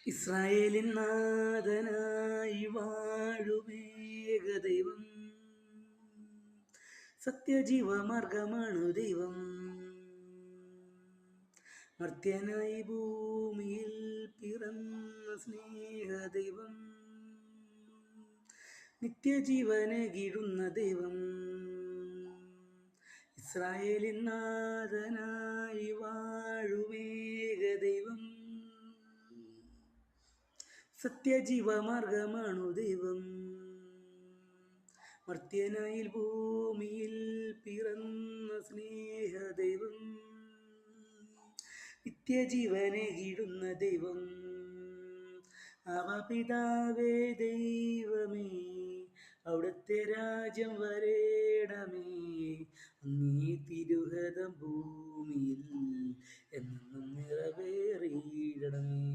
ഇസ്രായേലിൻ നാഥനായി വാഴുമേക ദൈവം, സത്യജീവമാർഗമാണു ദൈവം. മർത്യനായി ഭൂമിയിൽ പിറന്ന സ്നേഹദൈവം, നിത്യജീവനകിടുന്ന ദൈവം. ഇസ്രായേലിൻ നാഥനായി വാഴുമേക ദൈവം, സത്യജീവമാർഗമാണു ദൈവം. മർത്യനായി ഭൂമിയിൽ പിറന്ന സ്നേഹദൈവം, നിത്യജീവനകിടുന്ന ദൈവം. അവപിതാവേ ദൈവമേ, അവിടുത്തെ രാജ്യം വരേണമേ, അങ്ങേ തിരുഹിതം ഭൂമിയിൽ എന്നും നിറവേറിയിടണമേ.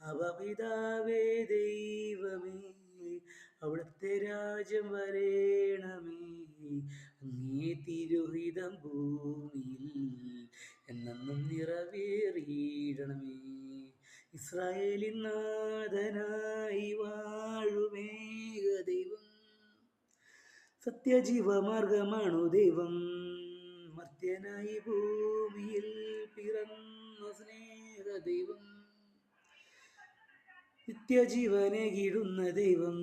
അവപിതാവേ ദൈവമേ, അവിടുത്തെ രാജ്യം വരേണമേ, അങ്ങേ തിരുഹിതം ഭൂമിയിൽ എന്നും നിറവേറിയിടണമേ. ഇസ്രായേലിൻ നാഥനായി വാഴുമേക ദൈവം, സത്യജീവമാർഗമാണു ദൈവം. മർത്യനായി ഭൂമിയിൽ പിറന്ന സ്നേഹദൈവം, നിത്യജീവനകിടുന്ന ദൈവം.